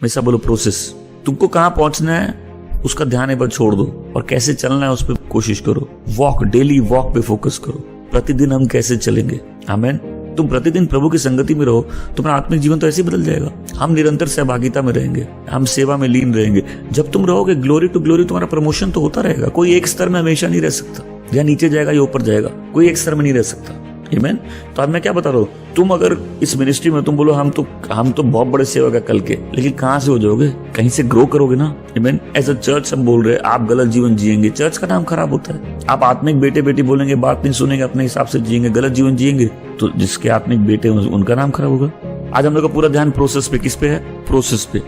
हमेशा बोलो प्रोसेस। तुमको कहां पहुंचना है उसका ध्यान एक बार छोड़ दो और कैसे चलना है उस पर कोशिश करो। वॉक, डेली वॉक पे फोकस करो। प्रतिदिन हम कैसे चलेंगे। आमीन। तुम प्रतिदिन प्रभु की संगति में रहो, तुम्हारा आत्मिक जीवन तो ऐसे ही बदल जाएगा। हम निरंतर सहभागिता में रहेंगे, हम सेवा में लीन रहेंगे। जब तुम रहोगे ग्लोरी टू ग्लोरी, तुम्हारा प्रमोशन तो होता रहेगा। कोई एक स्तर में हमेशा नहीं रह सकता, या नीचे जाएगा या ऊपर जाएगा, कोई एक स्तर में नहीं रह सकता। आमीन। तो आज मैं क्या बता रहा हूँ, तुम अगर इस मिनिस्ट्री में तुम बोलो हम तो बहुत बड़े सेवक है कल के, लेकिन कहां से हो जाओगे, कहीं से ग्रो करोगे ना। आमीन। एज अ चर्च हम बोल रहे हैं आप गलत जीवन जिएंगे, चर्च का नाम खराब होता है। आप आत्मिक बेटे बेटी बोलेंगे, बात नहीं सुनेंगे, अपने हिसाब से जिएंगे, गलत जीवन जिएंगे, तो जिसके आत्मिक बेटे उनका नाम खराब होगा। आज हम लोग का पूरा ध्यान प्रोसेस पे, किस पे है, प्रोसेस पे।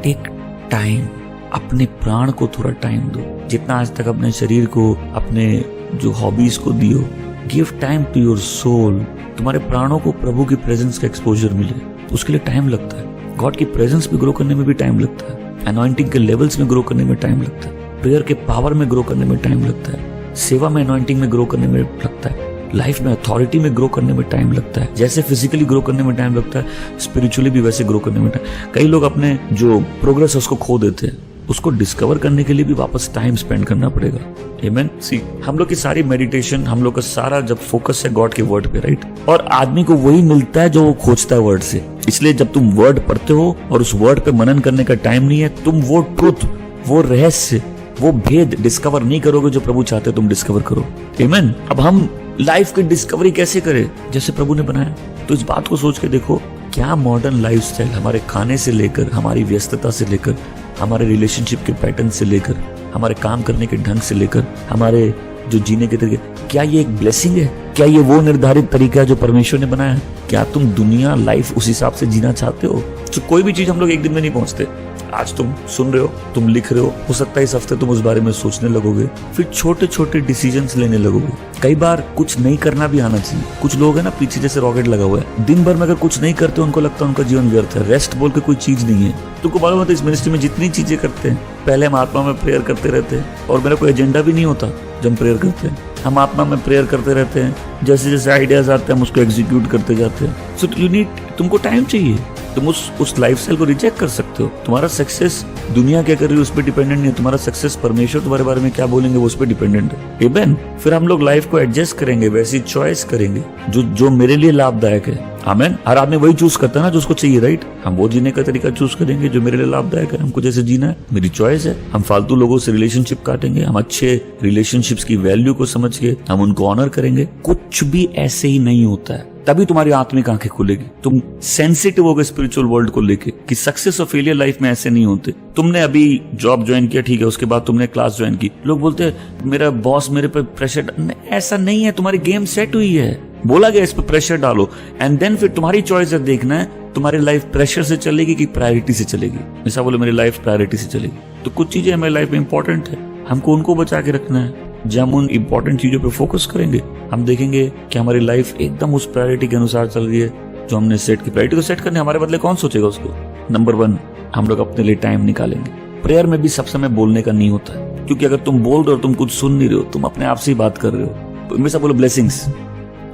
टेक टाइम, अपने प्राण को थोड़ा टाइम दो। जितना आज तक अपने शरीर को, अपने जो हॉबीज को दियो, give time to your soul. तुम्हारे प्राणों को प्रभु की प्रेजेंस का एक्सपोजर मिले, उसके लिए टाइम लगता है। गॉड की प्रेजेंस में ग्रो करने में भी टाइम लगता है। अनॉइंटिंग के लेवल्स में ग्रो करने में टाइम लगता है। प्रेयर के पावर में ग्रो करने में टाइम लगता है। सेवा में अनॉइंटिंग में ग्रो करने में लगता है। लाइफ में अथॉरिटी में ग्रो करने में टाइम लगता है। जैसे फिजिकली ग्रो करने में टाइम लगता है, स्पिरिचुअली भी वैसे ग्रो करने में टाइम। कई लोग अपने जो प्रोग्रेस है उसको खो देते हैं, उसको डिस्कवर करने के लिए भी वापस टाइम स्पेंड करना पड़ेगा। आमीन। सी, हम लोग की सारी मेडिटेशन, हम लोग का सारा जब फोकस है गॉड के वर्ड पे, राइट। और आदमी को वही मिलता है जो वो खोजता है वर्ड से। इसलिए जब तुम वर्ड पढ़ते हो और उस वर्ड पे मनन करने का टाइम नहीं है, तुम वो ट्रुथ, वो रहस्य, वो भेद डिस्कवर नहीं करोगे जो प्रभु चाहते तुम डिस्कवर करो। आमीन। अब हम लाइफ की डिस्कवरी कैसे करें, जैसे प्रभु ने बनाया। तो इस बात को सोच के देखो, क्या मॉडर्न लाइफस्टाइल, हमारे खाने से लेकर, हमारी व्यस्तता से लेकर, हमारे रिलेशनशिप के पैटर्न से लेकर, हमारे काम करने के ढंग से लेकर, हमारे जो जीने के तरीके, क्या ये एक ब्लेसिंग है? क्या ये वो निर्धारित तरीका है जो परमेश्वर ने बनाया? क्या तुम दुनिया लाइफ उस हिसाब से जीना चाहते हो? तो कोई भी चीज हम लोग एक दिन में नहीं पहुंचते। आज तुम सुन रहे हो, तुम लिख रहे हो सकता है इस हफ्ते तुम उस बारे में सोचने लगोगे, फिर छोटे छोटे डिसीजंस लेने लगोगे। कई बार कुछ नहीं करना भी आना चाहिए। कुछ लोग है ना पीछे जैसे रॉकेट लगा हुआ है, दिन भर में अगर कुछ नहीं करते उनको लगता है उनका जीवन व्यर्थ है। रेस्ट बोल के कोई चीज नहीं है। तुमको मालूम है, इस मिनिस्ट्री में जितनी चीजें करते हैं, पहले हम आत्मा में प्रेयर करते रहते हैं और मेरा कोई एजेंडा भी नहीं होता। जब हम प्रेयर करते हैं, हम आत्मा में प्रेयर करते रहते हैं, जैसे जैसे आइडियाज आते हैं हम उसको एग्जीक्यूट करते जाते हैं। सो यू नीड, तुमको टाइम चाहिए। तुम उस लाइफस्टाइल को रिजेक्ट कर सकते हो। तुम्हारा सक्सेस दुनिया क्या कर रही है उस पर डिपेंडेंट नहीं है। तुम्हारा सक्सेस परमेश्वर तुम्हारे बारे में क्या बोलेंगे वो उस पर डिपेंडेंट है। आमीन। फिर हम लोग लाइफ को एडजस्ट करेंगे, वैसी चॉइस करेंगे जो मेरे लिए लाभदायक है। आमीन। हर आदमी वही चूज करता है ना जो उसको चाहिए, राइट। हम वो जीने का तरीका चूज करेंगे जो मेरे लिए लाभदायक है। हमको जैसे जीना है, मेरी चॉइस है। हम फालतू लोगों से रिलेशनशिप काटेंगे, हम अच्छे रिलेशनशिप्स की वैल्यू को समझ के हम उनको ऑनर करेंगे। कुछ भी ऐसे ही नहीं होता है। तभी तुम्हारी आत्मिक आंखें खुलेगी। तुम सेंसिटिव होगे स्पिरिचुअल वर्ल्ड को लेके कि सक्सेस और फेलियर लाइफ में ऐसे नहीं होते। तुमने अभी जॉब ज्वाइन किया, ठीक है, उसके बाद तुमने क्लास ज्वाइन की, लोग बोलते हैं मेरा बॉस मेरे पे प्रेशर। ऐसा नहीं है, तुम्हारी गेम सेट हुई है, बोला गया इस पे प्रेशर डालो, एंड देन फिर तुम्हारी चॉइस है देखना है तुम्हारी लाइफ प्रेशर से चलेगी कि प्रायोरिटी से चलेगी। ऐसा बोले मेरी लाइफ प्रायोरिटी से चलेगी, तो कुछ चीजें हमारी लाइफ में इंपॉर्टेंट है, हमको उनको बचा के रखना है। जब हम उन इंपॉर्टेंट चीजों पे फोकस करेंगे, हम देखेंगे कि हमारी लाइफ एकदम उस प्रायोरिटी के अनुसार चल रही है जो हमने सेट की। प्रायोरिटी को सेट करने हमारे बदले कौन सोचेगा उसको? नंबर 1, हम लोग अपने लिए टाइम निकालेंगे। प्रेयर में भी सब समय बोलने का नहीं होता है, क्योंकि अगर तुम बोल रहे हो तुम कुछ सुन नहीं रहे हो, तुम अपने आप से ही बात कर रहे हो। तो हमेशा बोलो ब्लेसिंग्स।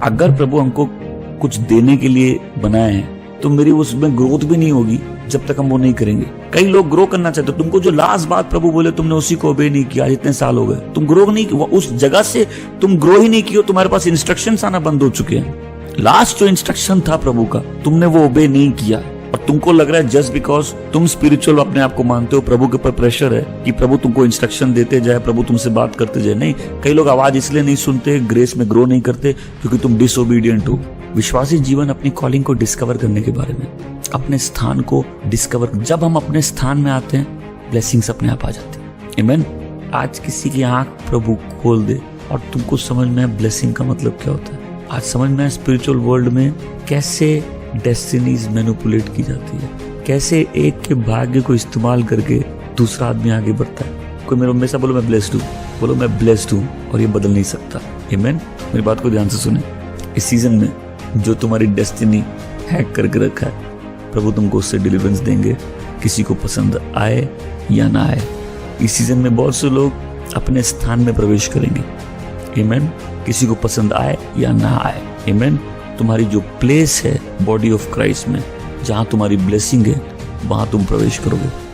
अगर प्रभु हमको कुछ देने के लिए बनाए हैं तो मेरी उसमें ग्रोथ भी नहीं होगी जब तक हम वो नहीं करेंगे। कई लोग ग्रो करना चाहते हो, तुमको जो लास्ट बात प्रभु बोले तुमने उसी को ओबे नहीं किया। इतने साल हो गए तुम ग्रो नहीं, उस जगह से तुम ग्रो ही नहीं किया। तुम्हारे पास इंस्ट्रक्शंस आना बंद हो चुके हैं। लास्ट जो इंस्ट्रक्शन था प्रभु का, तुमने वो ओबे नहीं किया और तुमको लग रहा है जस्ट बिकॉज तुम स्पिरिचुअल अपने आप को मानते हो, प्रभु के ऊपर प्रेशर है कि प्रभु तुमको इंस्ट्रक्शन देते जाए, प्रभु तुमसे बात करते जाए। नहीं, कई लोग आवाज इसलिए नहीं सुनते, ग्रेस में ग्रो नहीं करते क्योंकि तुम डिसोबीडियंट हो। विश्वासी जीवन अपनी कॉलिंग को डिस्कवर करने के बारे में, अपने स्थान को डिस्कवर। जब हम अपने स्थान में आते हैं, ब्लेसिंग्स अपने आप आ जाती है। आमीन। आज किसी की आंख प्रभु खोल दे और तुमको समझ में ब्लेसिंग का मतलब क्या होता है। आज समझ में स्पिरिचुअल वर्ल्ड में कैसे डेस्टिनीज मैनिपुलेट की जाती है, कैसे एक के भाग्य को इस्तेमाल करके दूसरा आदमी आगे बढ़ता है। कोई मेरे हमेशा बोलो मैं ब्लेस्ड हूँ, बोलो मैं ब्लेस्ड हूँ, और ये बदल नहीं सकता। आमीन। मेरी बात को ध्यान से सुने। इस सीजन में जो तुम्हारी डेस्टिनी हैक करके रखा है, प्रभु तुमको उससे डिलीवरेंस देंगे, किसी को पसंद आए या ना आए। इस सीजन में बहुत से लोग अपने स्थान में प्रवेश करेंगे। आमेन। किसी को पसंद आए या ना आए, आमेन। तुम्हारी जो प्लेस है बॉडी ऑफ क्राइस्ट में, जहां तुम्हारी ब्लेसिंग है, वहां तुम प्रवेश करोगे।